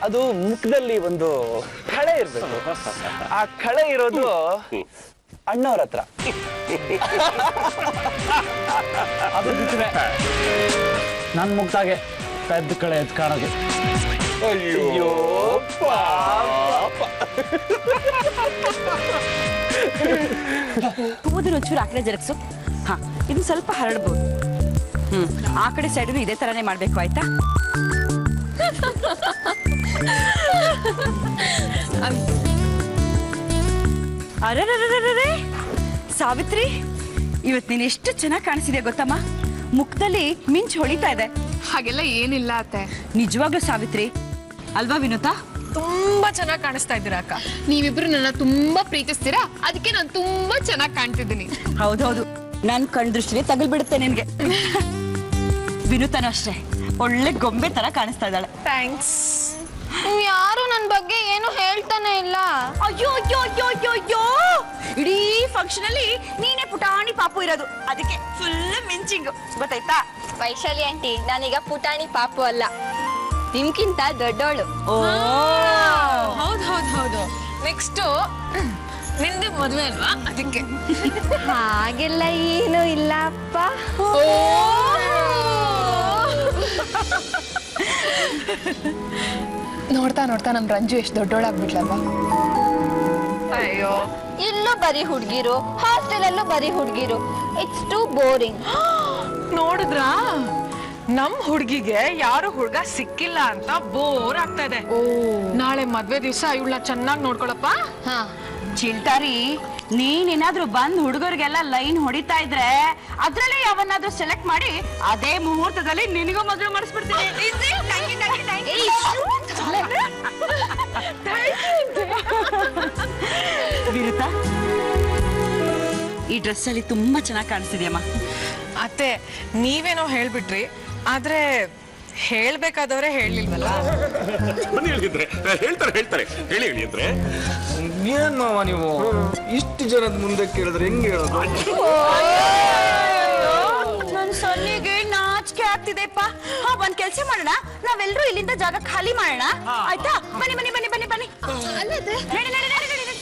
ಅದು ಮುಖದಲ್ಲಿ ಒಂದು ಕಳೆ ಇರ್ಬೇಕು. ಆ ಕಳೆ ಇರೋದು ಅಣ್ಣವ್ರ ಹತ್ರ. ಅದು ಬಿಟ್ಟರೆ ನನ್ನ ಮುಗ್ದಾಗೆ ಪೆದ್ದ ಕಳೆ ಎದ್ದು ಕಾಣೋದು. ಅಯ್ಯೋ ಕೂದಲು ಒಂಚೂರು ಆ ಕಡೆ ಜರಗ್ಸು. ಹಾ, ಇದನ್ನ ಸ್ವಲ್ಪ ಹರಡ್ಬೋದು. ಆ ಕಡೆ ಸೈಡು ಇದೇ ತರನೇ ಮಾಡ್ಬೇಕು, ಆಯ್ತಾ? ಅರೆ ಸಾವಿತ್ರಿ, ಇವತ್ತು ನೀನು ಎಷ್ಟು ಚೆನ್ನಾಗಿ ಕಾಣಿಸಿದೆ ಗೊತ್ತಮ್ಮ. ಮುಖದಲ್ಲಿ ಮಿಂಚು ಹೊಳಿತಾ ಇದೆ. ಹಾಗೆಲ್ಲ ಏನಿಲ್ಲ ಅತ್ತೆ. ನಿಜವಾಗ್ಲೂ ಸಾವಿತ್ರಿ ಅಲ್ವಾ ವಿನುತಾ? ತುಂಬಾ ಚೆನ್ನಾಗಿ ಕಾಣಿಸ್ತಾ ಇದ್ದೀರಾ ಅಕ್ಕ. ನೀವಿಬ್ರು ನನ್ನ ತುಂಬಾ ಪ್ರೀತಿಸ್ತೀರಾ, ಅದಕ್ಕೆ ನಾನು ತುಂಬಾ ಚೆನ್ನಾಗಿ ಕಾಣ್ತಿದ್ದೀನಿ. ಹೌದೌದು, ನನ್ ಕಣ್ ದೃಷ್ಟಿನೇ ತಗಲ್ಬಿಡುತ್ತೆ ನಿನ್ಗೆ. ವಿನುತಾನು ಅಷ್ಟೇ, ಒಳ್ಳೆ ಗೊಂಬೆ ತರ ಕಾಣಿಸ್ತಾ ಇದ್ದಾಳೆ. ಥ್ಯಾಂಕ್ಸ್. ಯಾರು ನನ್ನ ಬಗ್ಗೆ ಏನು ಹೇಳ್ತಾನೆ ಇಲ್ಲ. ಅಯ್ಯೋ ಅಯ್ಯೋ ಅಯ್ಯೋ ಅಯ್ಯೋ ಅಯ್ಯೋ, ಇಡೀ ಫಂಕ್ಷನ್ ಅಲ್ಲಿ ನೀನೇ ಪುಟಾಣಿ ಪಾಪು ಇರೋದು, ಅದಕ್ಕೆ ಫುಲ್ ಮಿಂಚಿಂಗ್, ಗೊತ್ತಾಯ್ತಾ? ವೈಶಾಲಿ ಆಂಟಿ, ನಾನೀಗ ಪುಟಾಣಿ ಪಾಪು ಅಲ್ಲ, ನಿಮ್ಗಿಂತ ದೊಡ್ಡೋಳು. ಹೌದು ಹೌದು ಹೌದು. ನೆಕ್ಸ್ಟ್ ನಿಂದೆ ಮದುವೆ ಅಲ್ವಾ, ಅದಕ್ಕೆ. ಹಾಗೆಲ್ಲ ಏನು ಇಲ್ಲ ಅಪ್ಪ. ನೋಡ್ತಾ ನೋಡ್ತಾ ನಮ್ ರಂಜು ಎಷ್ಟು ದೊಡ್ಡೋಳಾಗ್ಬಿಟ್ಲಲ್ವಾ. ಅಯ್ಯೋ, ಇಲ್ಲೂ ಬರೀ ಹುಡ್ಗಿರು, ಹಾಸ್ಟೆಲಲ್ಲೂ ಬರೀ ಹುಡ್ಗಿರು. It's to boring. ನೋಡಿದ್ರಾ, ನಮ್ ಹುಡ್ಗಿಗೆ ಯಾರು ಹುಡ್ಗ ಸಿಕ್ಕಿಲ್ಲ ಅಂತ ಬೋರ್ ಆಗ್ತಾ ಇದೆ. ನಾಳೆ ಮದ್ವೆ ದಿವಸ ಇವಳನ್ನ ಚೆನ್ನಾಗಿ ನೋಡ್ಕೊಳಪ್ಪ. ಹಾ, ಚಿಲ್ಟಾರಿ, ನೀನೇನಾದ್ರೂ ಬಂದ್ ಹುಡುಗರಿಗೆಲ್ಲ ಲೈನ್ ಹೊಡಿತಾ ಇದ್ರೆ ಅದ್ರಲ್ಲೇ ಯಾವನ್ನಾದ್ರೂ ಸೆಲೆಕ್ಟ್ ಮಾಡಿ ಅದೇ ಮುಹೂರ್ತದಲ್ಲಿ ನಿನಗೂ ಮದುವೆ ಮಾಡಿಸ್ಬಿಡ್ತೀನಿ. ವಿರುತಾ, ಈ ಡ್ರೆಸ್ ಅಲ್ಲಿ ತುಂಬಾ ಚೆನ್ನಾಗಿ ಕಾಣಿಸ್ತಿದ್ಯಮ್ಮ. ಅತ್ತೆ, ನೀವೇನೋ ಹೇಳ್ಬಿಟ್ರಿ, ಆದ್ರೆ ಹೇಳ್ಬೇಕಾದವ್ರೆ ಹೇಳಿಲ್ವಲ್ಲ. ಬನ್ನಿ ಹೇಳಿದ್ರೆ ಹೇಳ್ತಾರೆ ಹೇಳಿ ಅಂದ್ರೆ ಏನ್ ಮಾವ ನೀವು ಇಷ್ಟು ಜನದ ಮುಂದೆ ಕೇಳಿದ್ರೆ ಹೆಂಗೆ ಹೇಳೋದು? ನನ್ ಸೊನ್ನೆಗೆ ನಾಚಿಕೆ ಆಗ್ತಿದೆಪ್ಪ. ಒಂದ್ ಕೆಲ್ಸ ಮಾಡೋಣ, ನಾವೆಲ್ಲರೂ ಇಲ್ಲಿಂದ ಜಾಗ ಖಾಲಿ ಮಾಡೋಣ, ಆಯ್ತಾ? ಬನ್ನಿ ಬನ್ನಿ ಬನ್ನಿ ಬನ್ನಿ ಬನ್ನಿ. ನಡಿ ನಡಿ ನಡಿ ನಡಿ.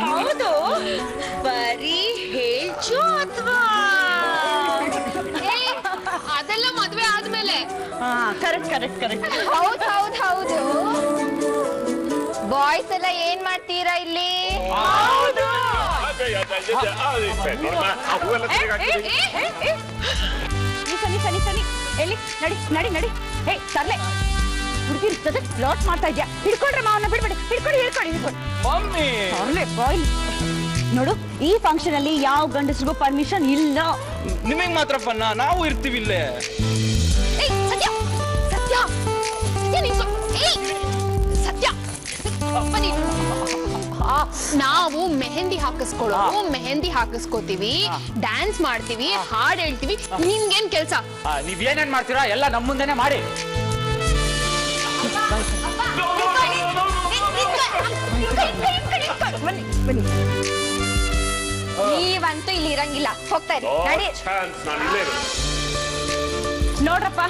ಹೌದು, ಬರೀ ಹೇಳ್ಚು ಅಥವಾ ಅದೆಲ್ಲ ಮದ್ವೆ ಆದ್ಮೇಲೆ. Correct correct correct. ಹೌದು ಹೌದು ಹೌದು. ಬಾಯ್ಸ್ ಎಲ್ಲ ಏನ್ ಮಾಡ್ತೀರಾ ಇಲ್ಲಿ? ಎಲ್ಲಿ ನಡಿ ನಡಿ ನಡಿ. ಹೇ ತರ್ಲೆ, ಹುಡುಗಿ ಜೊತೆ ಫ್ಲಾಟ್ ಮಾಡ್ತಾ ಇದ್ಯಾ? ಹಿಡ್ಕೊಂಡ್ರೆ ಮಾವನ್ನ ಬಿಡ್ಬೇಡಿ. ಹಿಡ್ಕೊಂಡು ಹಿಡ್ಕೊಂಡು ಹಿಡ್ಕೊಂಡು ಮಮ್ಮಿ ತರ್ಲೆ ಬಾಯ್. ನೋಡು, ಈ ಫಂಕ್ಷನ್ ಅಲ್ಲಿ ಯಾವ ಗಂಡಸ್ರಿಗೂ ಪರ್ಮಿಷನ್ ಇಲ್ಲ. ನಿಮಗ್ ಮಾತ್ರ ಪನ್ನ, ನಾವು ಇರ್ತೀವಿ ಇಲ್ಲೇ. ಸತ್ಯ ಸತ್ಯ ಸತ್ಯ, ಬನ್ನಿ. ನಾವು ಮೆಹಂದಿ ಹಾಕಿಸ್ಕೊಳ್ಳೋದು, ಮೆಹಂದಿ ಹಾಕಿಸ್ಕೋತೀವಿ, ಡ್ಯಾನ್ಸ್ ಮಾಡ್ತೀವಿ, ಹಾಡ್ ಹೇಳ್ತೀವಿ. ನಿಮ್ಗೇನ್ ಕೆಲ್ಸ? ನೀವೇನೇನ್ ಮಾಡ್ತೀರಾ ಎಲ್ಲ ನಮ್ಮ ಮುಂದೆನೆ ಮಾಡಿ. ನೀವಂತೂ ಇಲ್ಲಿ ಇರಂಗಿಲ್ಲ, ಹೋಗ್ತಾ ಇರಿ. ನಡಿ. ನೋಡ್ರಪ್ಪ,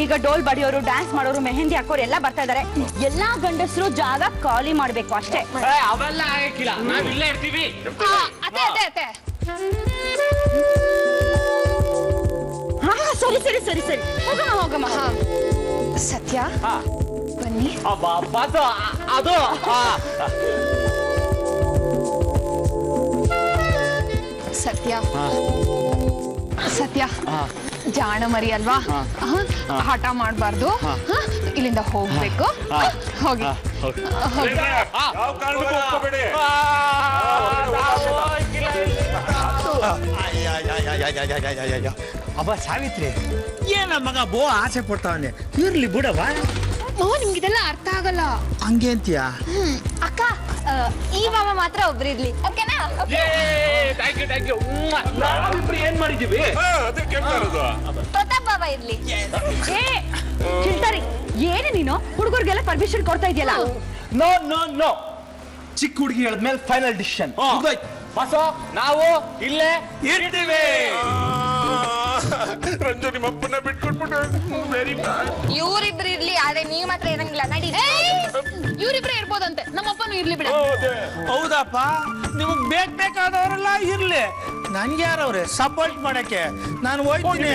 ಈಗ ಡೋಲ್ ಬಡಿಯೋರು, ಡ್ಯಾನ್ಸ್ ಮಾಡೋರು, ಮೆಹಂದಿ ಹಾಕೋರು ಎಲ್ಲ ಬರ್ತಾ ಇದಾರೆ. ಎಲ್ಲಾ ಗಂಡಸರು ಜಾಗ ಖಾಲಿ ಮಾಡ್ಬೇಕು ಅಷ್ಟೇ. ಅವೆಲ್ಲ ಆಗಿಲ್ಲ, ನಾವ್ ಇಲ್ಲೇ ಇರ್ತೀವಿ. ಅತ್ತೆ ಅತ್ತೆ ಅತ್ತೆ, ಹಾ ಸರಿ ಸರಿ ಸರಿ ಸರಿ, ಹೋಗಮ್ಮ ಹೋಗಮ್ಮ. ಸತ್ಯ ಬನ್ನಿ. ಅದು ಸತ್ಯ ಸತ್ಯ, ಜಾಣ ಮರಿ ಅಲ್ವಾ, ಹಠ ಮಾಡಬಾರ್ದು. ಇಲ್ಲಿಂದ ಹೋಗ್ಬೇಕು. ಹೋಗಿ ಅಬ್ಬ ಸಾವಿತ್ರಿ, ಏನ ಮಗ ಬೋ ಆಸೆ ಪಡ್ತಾವನೆ, ಇರ್ಲಿ ಬಿಡವ. ನಿಮ್ಗಿದೆಲ್ಲ ಅರ್ಥ ಆಗಲ್ಲ. ಹಂಗೆ ಅಂತೀಯ? ಅಕ್ಕ, ಈ ಮಾಮ ಮಾತ್ರ ಒಬ್ರಿರ್ಲಿ, ಓಕೆನಾ? ನಾವಿಬ್ರು ಏನ್ ಮಾಡಿದೀವಿ? ಪ್ರತಾಪ್ ಬಾಬಾ ಇರ್ಲಿ. ಚಿಲ್ಟಾರಿ, ಏನು ನೀನು ಹುಡುಗರಿಗೆಲ್ಲ ಪರ್ಮಿಷನ್ ಕೊಡ್ತಾ ಇದೆಯಲ್ಲ? ನೋ ನೋ ನೋ, ಚಿಕ್ಕ ಹುಡುಗಿ ಹೇಳಿದ್ಮೇಲೆ ಫೈನಲ್ ಡಿಸಿಷನ್. ಬಾಸು ನಾವು ಇಲ್ಲೇ ಇರ್ತೀವಿ. ರಂಜು ನಿಮ್ಮ ಅಪ್ಪನ ಬಿಟ್ಕೊಟ್ಬಿಟ್ಟು ವೆರಿ ಬ್ಯಾಡ್. ಇವ್ರಿಬ್ರು ಇರ್ಲಿ, ಆದ್ರೆ ನೀವ್ ಮಾತ್ರ ಇರಂಗಿಲ್ಲ. ನಡಿ. ಇವ್ರಿಬ್ರೇ ಇರ್ಬೋದಂತೆ, ನಮ್ಮಪ್ಪನು ಇರ್ಲಿ ಬಿಡ. ಹೌದಪ್ಪ, ನಿಮಗ್ ಬೇಕಾದವರೆಲ್ಲ ಇರ್ಲಿ, ನನ್ಗೆ ಯಾರವ್ರೆ ಸಪೋರ್ಟ್ ಮಾಡಕ್ಕೆ? ನಾನು ಹೋಯ್ತೀನಿ.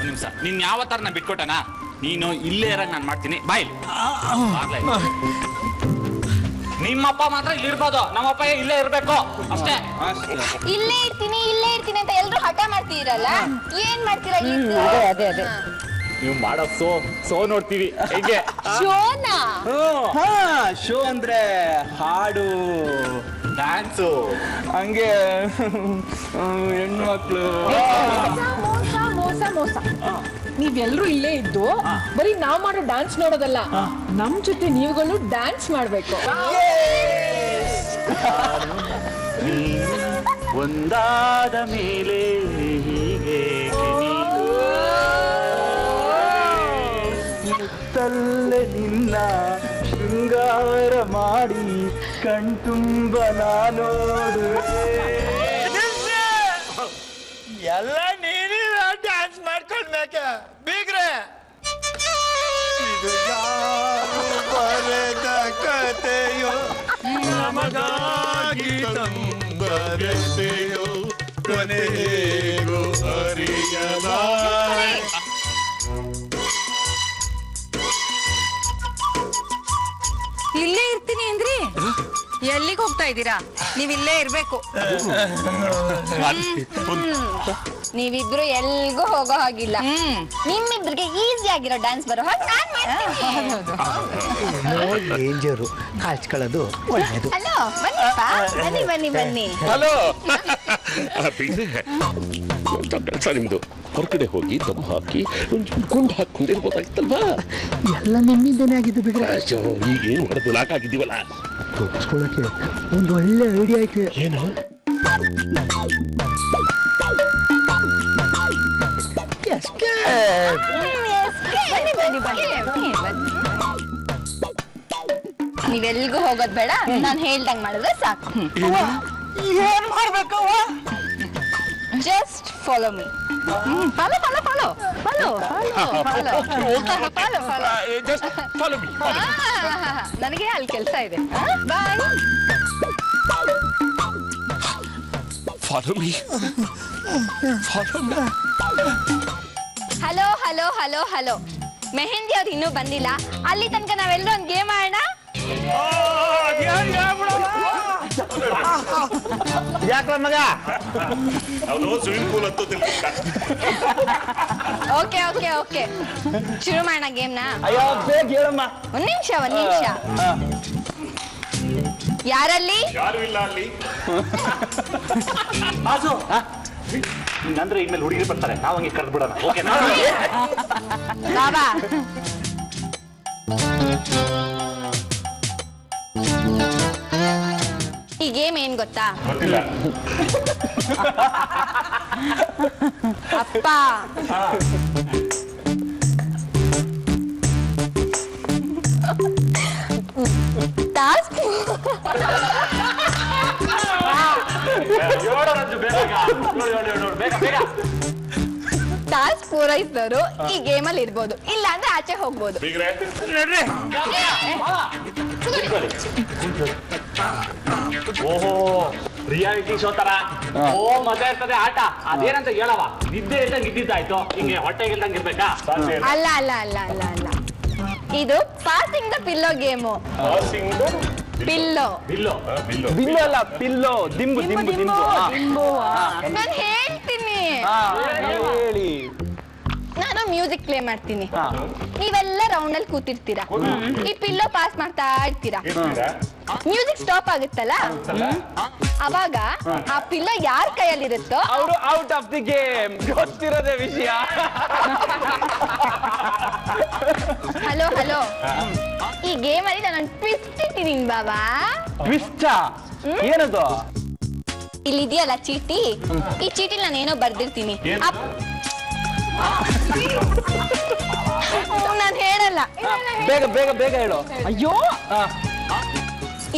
ಒಂದ್ ನಿಮಿಷ, ನೀನ್ ಯಾವತ್ತಾರ ನಾ ಬಿಟ್ಕೊಟ್ಟನ? ನೀನು ಇಲ್ಲೇ ಇರಂಗ್ ನಾನ್ ಮಾಡ್ತೀನಿ. ಬಾಯ್. ನಿಮ್ಮಪ್ಪ ಮಾತ್ರ ಇಲ್ಲಿ ಇರ್ಬೋದು, ನಮ್ಮಪ್ಪ ಇಲ್ಲೇ ಇರ್ಬೇಕು ಅಷ್ಟೇ. ಇಲ್ಲೇ ಇರ್ತೀನಿ ಅಂತ ಎಲ್ರು ಹಠ ಮಾಡ್ತೀರಲ್ಲ, ಏನ್ ಮಾಡ್ತೀರಾ? ಅದೇ ನೀವು ಮಾಡೋ ಸೋ ನೋಡ್ತೀವಿ. ಹೇಗೆ ಶೋನಾ? ಶೋ ಅಂದ್ರೆ ಹಾಡು, ಡ್ಯಾನ್ಸು, ಹಂಗೆ ಹೆಣ್ಮಕ್ಳು. ಮೋಸ ನೀವೆಲ್ರೂ ಇಲ್ಲೇ ಇದ್ದು ಬರೀ ನಾವ್ ಮಾಡೋ ಡ್ಯಾನ್ಸ್ ನೋಡೋದಲ್ಲ, ನಮ್ ಜೊತೆ ನೀವುಗಳು ಡ್ಯಾನ್ಸ್ ಮಾಡ್ಬೇಕು. ಒಂದಾದ ಮೇಲೆ ಹೀಗೆ ಮುತ್ತಲ್ಲೇ ನಿನ್ನ ಶೃಂಗಾರ ಮಾಡಿ ಕಣ್ತುಂಬ ನೋಡುವೆ. ಎಲ್ಲ ನೀನೇ ಡ್ಯಾನ್ಸ್ ಮಾಡ್ಕೊಂಡ್ಬೇಕೆ ಬೀಗ್ರೆ? ಇದು ಯಾರು ಬರೆದ ಕಥೆಯೋ, ನಮಗಾಗಿ ತಂಬರೆಸೆಯೋ, ಕೊನೆಗೂ ಅರಿಯಲಾರೆ. ಇಲ್ಲೇ ಇರ್ತೀನಿ ಅಂದ್ರಿ, ಎಲ್ಲಿಗೆ ಹೋಗ್ತಾ ಇದ್ದೀರಾ? ನೀವ್ ಇಲ್ಲೇ ಇರ್ಬೇಕು. ನೀವಿಬ್ರು ಎಲ್ಗೂ ಹೋಗೋ ಹಾಗಿಲ್ಲ. ನಿಮ್ಮಿಬ್ರಿಗೆ ಈಸಿ ಆಗಿರೋ ಡ್ಯಾನ್ಸ್ ಬರೋ ಹಾಗೆ ನಾನ್ ಮಾಡ್ತೀನಿ. ಡೇಂಜರು ಕಾಚ್ಕೊಳ್ಳೋದು ಒಳ್ಳೆಯದು. ಹಲೋ, ಬನ್ನಿ. ಹಲೋ. ಕೆಲಸ ನಿಮ್ದು ಹೊರಗಡೆ ಹೋಗಿ ದಮ್ ಹಾಕಿ ಗುಂಡು ಹಾಕೊಂಡಿರ್ಬೋದಾಗಿತ್ತಲ್ವಾ? ಎಲ್ಲ ನಿಮ್ಮಿಂದನೇ ಆಗಿದ್ದು ಬಿಗ್ರೆ. ಈಗ ಏನ್ ಮಾಡೋದು? ಲಾಕ್ ಆಗಿದ್ದೀವಲ್ಲ, ತೋರಿಸ್ಕೊಳಕ್ಕೆ ಒಂದು ಒಳ್ಳೆ ಐಡಿಯಾ ಐತೆ. ಏನು? ನೀವೆಲ್ಗೂ ಹೋಗೋದ್ ಬೇಡ, ನಾನ್ ಹೇಳ್ದಂಗ್ ಮಾಡಿದ್ರೆ ಸಾಕು. ಏನ್ ಮಾಡ್ಬೇಕು? Just follow me. ನನಗೆ ಅಲ್ಲಿ ಕೆಲಸ ಇದೆ. Bye. Follow me. Hello. Mehndi ಅವ್ರು ಇನ್ನೂ ಬಂದಿಲ್ಲ. ಅಲ್ಲಿ ತನಕ ನಾವೆಲ್ಲರೂ ಒಂದು ಗೇಮ್ ಆಡೋಣ. ಯಾಕ್ರ ಮಗ? ಸ್ವಿಮ್ಮಿಂಗ್ ಪೂಲ್ ಹತ್ತು. ಓಕೆ ಶುರು ಮಾಡೋಣ ಗೇಮ್ನ. ಅಯ್ಯೋ ಬೇಗ ಹೇಳಮ್ಮ. ಒಂದ್ ನಿಮಿಷ. ಯಾರಲ್ಲಿ? ಯಾರು ಇಲ್ಲ ಅಲ್ಲಿ. ಅಂದ್ರೆ ಇನ್ಮೇಲೆ ಹುಡುಗಿ ಬರ್ತಾರೆ, ನಾವ್ ಹಂಗೆ ಕರೆದು ಬಿಡೋಣ. ಓಕೆ ಬಾಬಾ. ಈ ಗೇಮ್ ಏನ್ ಗೊತ್ತಾ? ಅಪ್ಪ ಟಾಸ್ಕ್ ಪೂರೈಸಿದವರು ಈ ಗೇಮ್ ಅಲ್ಲಿ ಇರ್ಬೋದು, ಇಲ್ಲ ಅಂದ್ರೆ ಆಚೆ ಹೋಗ್ಬೋದು. ಓಹೋ, ರಿಯಾಲಿಟಿ ಶೋ ತರ. ಮಜಾ ಇರ್ತದೆ ಆಟ. ಅದೇನಂತ ಹೇಳವ, ನಿದ್ದೆ ಇದ್ದಂಗೆ ಇದ್ದಿದ್ದಾಯ್ತು, ಹಿಂಗೆ ಹೊಟ್ಟೆಗೆ ಇಲ್ದಂಗೆ ಇರ್ಬೇಕಾ? ಅಲ್ಲ. ಇದು passing the pillow game. Pillow ಅಲ್ಲ, ಪಿಲ್ಲೋ. ದಿಂಬು. ನಾನು ಹೇಳ್ತೀನಿ. ಹೇಳಿ. ನಾನು ಮ್ಯೂಸಿಕ್ ಪ್ಲೇ ಮಾಡ್ತೀನಿ, ನೀವೆಲ್ಲ ರೌಂಡ್ ಅಲ್ಲಿ ಕೂತಿರ್ತೀರಾ, ಈ ಪಿಲ್ಲೋ ಪಾಸ್ ಮಾಡ್ತಾ ಇರ್ತೀರಾ. ಮ್ಯೂಸಿಕ್ ಸ್ಟಾಪ್ ಆಗುತ್ತಲ್ಲ, ಅವಾಗ ಆ ಪಿಲ್ಲೋ ಯಾರ ಕೈಯಲ್ಲಿರುತ್ತೋ ಅವರು ಔಟ್ ಆಫ್ ದಿ ಗೇಮ್. ಗೊತ್ತಿರೋದೇ ವಿಷಯ. ಹಲೋ, ಈ ಗೇಮ್ ಅಲ್ಲಿ ನಾನು ಟ್ವಿಸ್ಟ್ ಇಟ್ಟಿದ್ದೀನಿ ಬಾಬಾ. ಟ್ವಿಸ್ಟ್? ಏನದು? ಇಲ್ಲಿ ಇದೆಯಲ್ಲ ಚೀಟಿ, ಈ ಚೀಟಿಲಿ ನಾನು ಏನೋ ಬರ್ದಿರ್ತೀನಿ. ನಾನು ಹೇಳಲ್ಲ. ಬೇಗ ಬೇಗ ಬೇಗ ಹೇಳು. ಅಯ್ಯೋ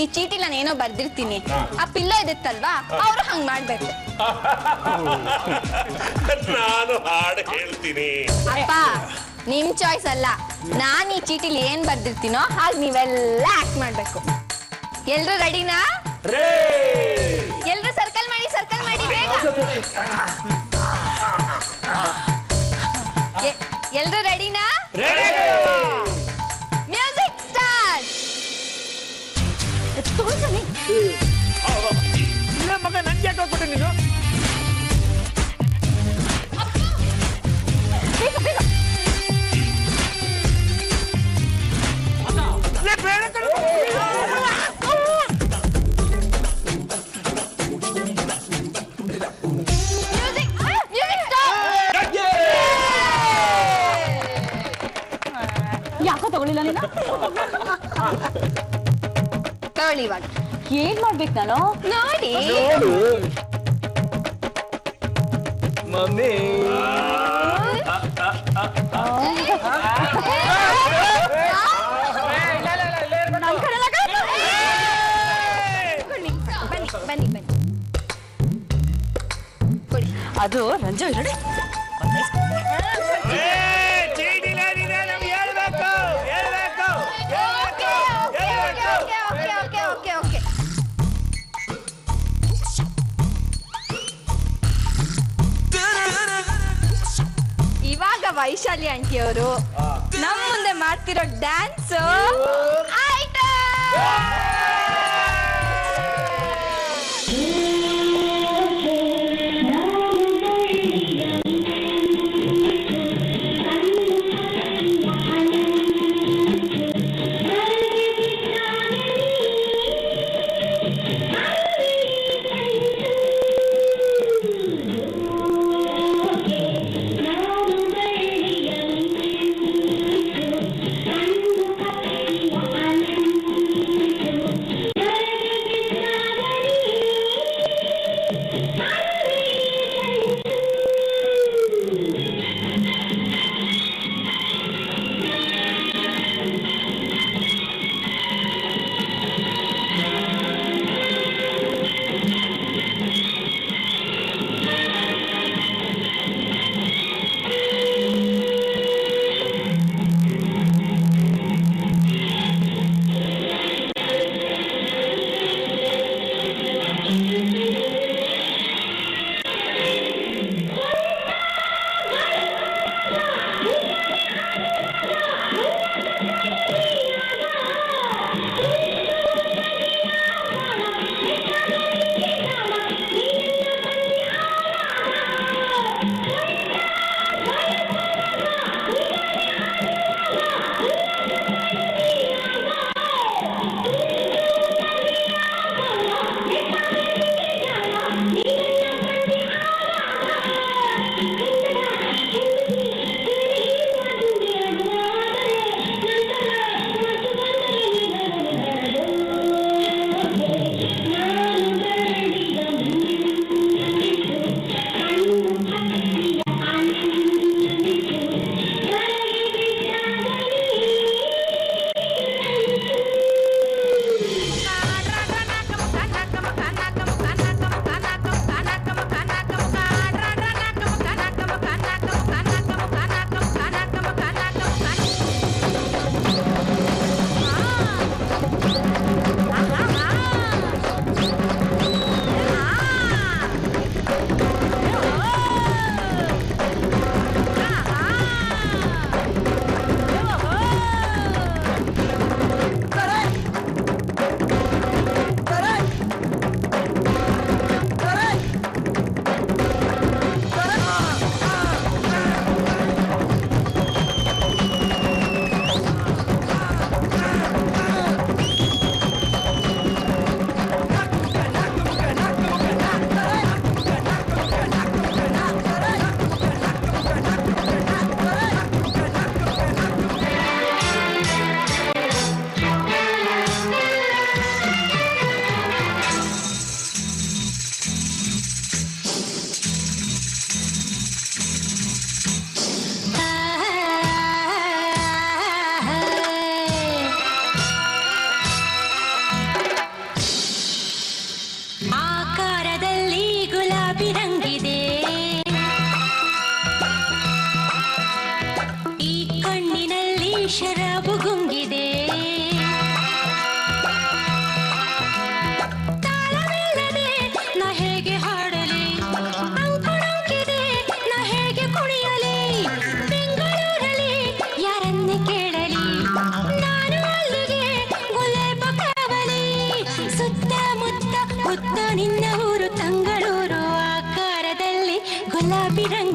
ಈ ಚೀಟಿ ನಾನು ಏನೋ ಬರ್ದಿರ್ತೀನಿ, ಆ ಪಿಲ್ಲೋ ಇರುತ್ತಲ್ವಾ ಅವ್ರು ಹಂಗ್ ಮಾಡ್ಬೇಕು. ನಾನು ಹಾಡು ಹೇಳ್ತೀನಿ. ಅಪ್ಪ ನಿಮ್ ಚಾಯ್ಸ್ ಅಲ್ಲ, ನಾನ್ ಈ ಚೀಟಿಲಿ ಏನ್ ಬರ್ದಿರ್ತೀನೋ ಹಾಗೆ ನೀವೆಲ್ಲ ಆಕ್ಟ್ ಮಾಡ್ಬೇಕು. ಎಲ್ರು ರೆಡಿನಾ? ಎಲ್ರು ಸರ್ಕಲ್ ಮಾಡಿ ಬೇಗ. ಎಲ್ರು ರೆಡಿನಾ? Music start. ಇಲ್ಲ ಮಗ ನನ್ಗೆ ಯಾಕೆ ಹೋಗ್ಬಿಟ್ಟೆ ನೀನು? ಯಾಕೋ ತಗೊಳ್ಳಿಲ್ಲ ನೀನು? ತಗೊಳ್ಳಿ ಇವಾಗ. ಏನ್ ಮಾಡ್ಬೇಕು ನಾನು? ನೋಡಿ ಮಮ್ಮಿ ಬನ್ನಿ ಅದು ರಂಜು ನೋಡಿ. ಇವಾಗ ವೈಶಾಲಿ ಆಂಟಿ ಅವರು ನಮ್ಮ ಮುಂದೆ ಮಾಡ್ತಿರೋ ಡ್ಯಾನ್ಸ್ ಆಯ್ತು.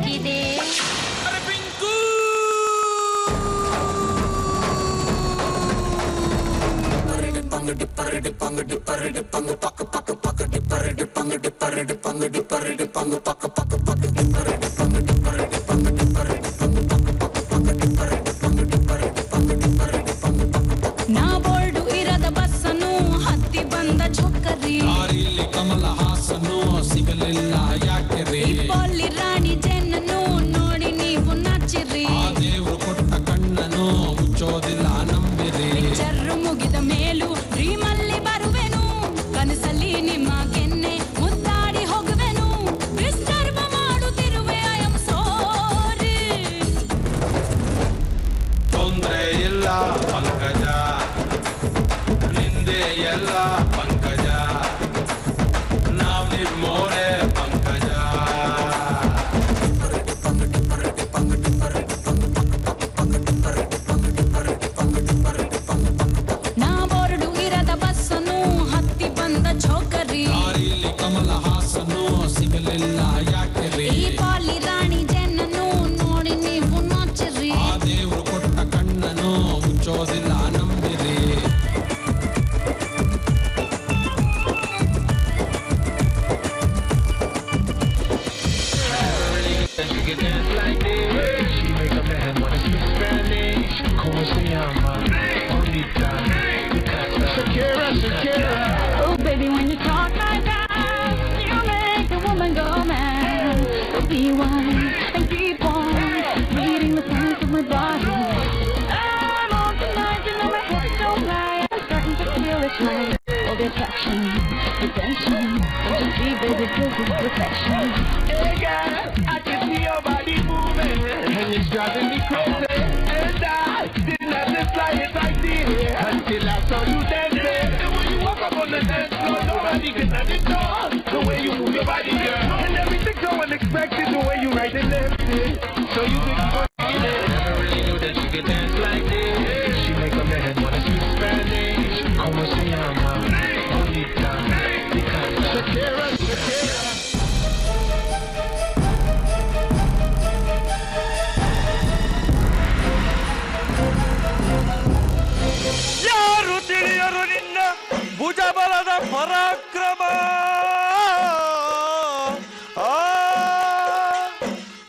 ಆಗಿದೆ. ನಾ ಬೋರ್ಡು ಇರದ ಬಸ್ಸನ್ನು ಹತ್ತಿ ಬಂದ ಚೊಕ್ಕರಿ, ಕಮಲ ಹಾಸನು ಸಿಗಲಿಲ್ಲ ಯಾಕೆ ರೀ, ಪೊಲ್ಲಿ ರಾಣಿ ಜೆನ್ನನ್ನು ನೋಡಿ ನೀವು ನಾಚಿರಿ, ದೇವ್ರು ಕೊಟ್ಟ ಕಣ್ಣನು ಮುಚ್ಚೋದಿಲ್ಲ ನಂಬಿರಿ, ಚರ್ರು ಮುಗಿದ ಮೇಲೂ ಡ್ರೀಮಲ್ಲಿ ಬರುವೆನು, ಕನಸಲ್ಲಿ ನಿಮ್ಮ ಕೆನ್ನೆ ಮುದ್ದಾಡಿ ಹೋಗುವೆನು, ಡಿಸ್ಟರ್ಬ್ ಮಾಡುತ್ತಿರುವೆ ಐ ಆಮ್ ಸಾರಿ. ತೊಂದ್ರೆ ಇಲ್ಲ ಪಂಕಜ, ನಿಂದೆ ಎಲ್ಲ ಪಂಕಜ, ನಾವ್ ನಿಮ್ಮೋರೆ ಪಂಕಜ. ನಾ ಬೋರ್ಡು ಇರದ ಬಸ್ಸನ್ನು ಹತ್ತಿ ಬಂದ ಚೌಕರಿ, ದಾರಿಲಿ ಕಮಲ ಹಾಸನು ಸಿಗಲಿಲ್ಲ ಯಾಕೆ ರೀ, ಈ ಪಾಲಿ ರಾಣಿ ಜೆನ್ನನ್ನು ನೋಡಿ ನೀವು ನಾಚಿರಿ, ದೇವ್ರು ಕೊಟ್ಟ ಕಣ್ಣನು ಮುಚ್ಚೋದಿಲ್ಲ ನಂಬಿರಿ. Oh baby, when you talk like that, you make the woman go mad. So be one and keep on reading the signs of my body. I'm on tonight, you know my hips don't lie. I'm starting to feel it's right. All the attraction, the tension, don't you see, baby, this is perfection. Hey girl, I can see your body moving, and it's driving me crazy. And I didn't have to fly it like this until I saw you dancing. And when you walk up on the dance floor, nobody can understand the way you move your body, girl. And everything's so unexpected, the way you right and left it. So you think you gonna get it? Never really knew that you could dance like this. She make a man wanna speak Spanish. Como se llama? Bonita. Shakira, Shakira. ಯಾರು ತಿಳಿಯರು ನಿನ್ನ ಭುಜಬಲದ ಪರಾಕ್ರಮ,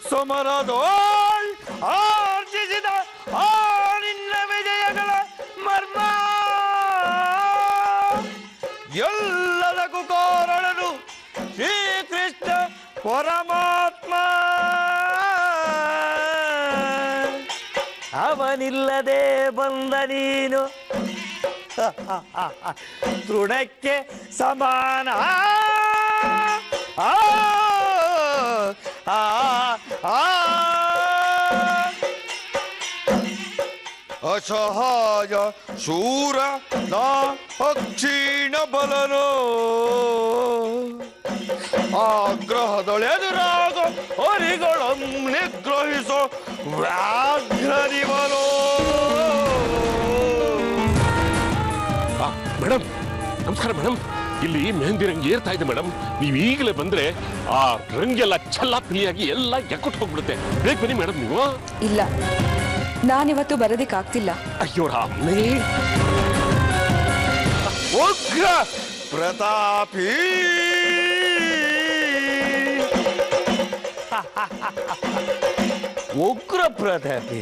ಸಮರದೋಳ್ ಆರ್ಜಿಸಿದ ಆ ನಿನ್ನ ವಿಜಯಗಳ ಮರ್ಮ, ಎಲ್ಲದಕ್ಕೂ ಕಾರಣನು ಶ್ರೀಕೃಷ್ಣ ಪರಮಾತ್ಮ, ಅವನಿಲ್ಲದೆ ಬಂದ ನೀನು ತೃಣಕ್ಕೆ ಸಮಾನ. ಅಸಹಾಯ ಶೂರ ನಾ ಅಕ್ಷೀಣ ಬಲನೋ, ಆಗ್ರಹದಳೆದುರಾಗ ಹರಿಗಳನ್ನು ನಿಗ್ರಹಿಸೋ ವ್ಯಾಘ್ರನಿವನೋ. ಮೇಡಮ್ ನಮಸ್ಕಾರ ಮೇಡಮ್, ಇಲ್ಲಿ ಮೆಹಂದಿ ರಂಗ್ ಏರ್ತಾ ಇದೆ ಮೇಡಮ್, ನೀವು ಈಗಲೇ ಬಂದ್ರೆ ಆ ರಂಗೆಲ್ಲ ಛಲ್ಲಾಪಿಲಿಯಾಗಿ ಎಲ್ಲ ಎಕ್ಕುಟ್ ಹೋಗ್ಬಿಡುತ್ತೆ. ಬೇಗ ಬನ್ನಿ ಮೇಡಮ್ ನೀವು. ಇಲ್ಲ, ನಾನಿವತ್ತು ಬರೋದಿಕ್ಕಾಗ್ತಿಲ್ಲ. ಅಯ್ಯೋ ರಾಮನೇ. ಉಗ್ರ ಪ್ರತಾಪಿ ಉಗ್ರ ಪ್ರತಾಪಿ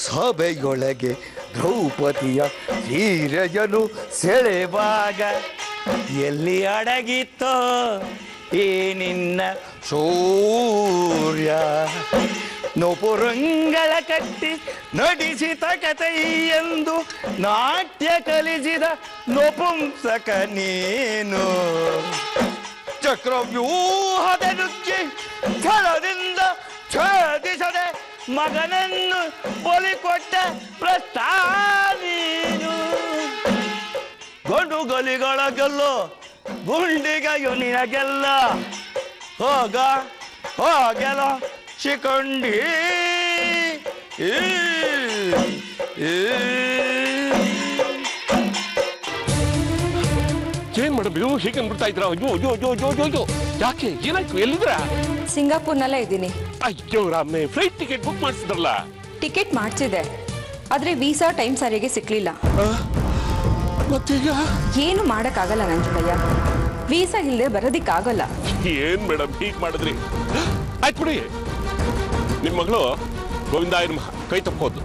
ಸಭೆಯೊಳಗೆ ದ್ರೌಪದಿಯ ಧೀರಜನು ಸೆಳೆವಾಗ ಎಲ್ಲಿ ಅಡಗಿತ್ತೋ ಈ ನಿನ್ನ ಶೌರ್ಯ, ನೊಪುರಂಗಳ ಕಟ್ಟಿ ನಡಿಸಿದ ಕಥೆ ಎಂದು ನಾಟ್ಯ ಕಲಿಸಿದ ನೊಪುಂಸಕ ನೀನು, ಚಕ್ರವ್ಯೂಹದ ನುಗ್ಗಿ ಛಲದಿಂದ ಛೇದಿಸದೆ ಮಗನನ್ನು ಬಲಿ ಕೊಟ್ಟ ಪ್ರಸ್ಥಾನೀನು, ಗಂಡು ಗಲಿಗಳ ಗೆಲ್ಲೋ ಗುಂಡಿಗೆಯು ನಿನಗೆಲ್ಲ ಹೋಗ ಹೋಗೆಲ್ಲ ಶಿಖಂಡಿ. ಏನ್ ಮೇಡಮ್ ನೀವು ಹೀಗೆ ಅನ್ಬಿಡ್ತಾ ಇದ್ರ? ಅಯ್ಯೋ ಅಯ್ಯೋ ಅಯ್ಯೋ ಅಯ್ಯೋ ಅಯ್ಯೋ, ಯಾಕೆ ಏನಾಯ್ತು? ಎಲ್ಲಿದ್ರ? ನಾನಿಲ್ಲಿ ಸಿಂಗಾಪುರ್ನಲ್ಲೇ ಇದ್ದೀನಿ. ಅಯ್ಯೋ ರಾಮೇ, ಫ್ಲೈಟ್ ಟಿಕೆಟ್ ಬುಕ್ ಮಾಡಿಸಿದ್ರಲ್ಲ? ಟಿಕೆಟ್ ಮಾಡ್ಸಿದೆ, ಆದ್ರೆ ವೀಸಾ ಟೈಮ್ ಸರಿಯಾಗಿ ಸಿಕ್ಲಿಲ್ಲ. ಮತ್ತೀಗ ಏನು ಮಾಡಕ್ಕಾಗಲ್ಲ ನಂಜುಂಡಯ್ಯ, ವೀಸಾ ಇಲ್ಲದೆ ಬರೋದಿಕ್ಕಾಗಲ್ಲ. ಏನ್ ಮೇಡಮ್ ಹೀಗ್ ಮಾಡಿದ್ರಿ? ಆಯ್ತು ಬಿಡಿ, ನಿಮ್ ಮಗಳು ಗೋವಿಂದಾಯನ ಕೈ ತಪ್ಪೋದು.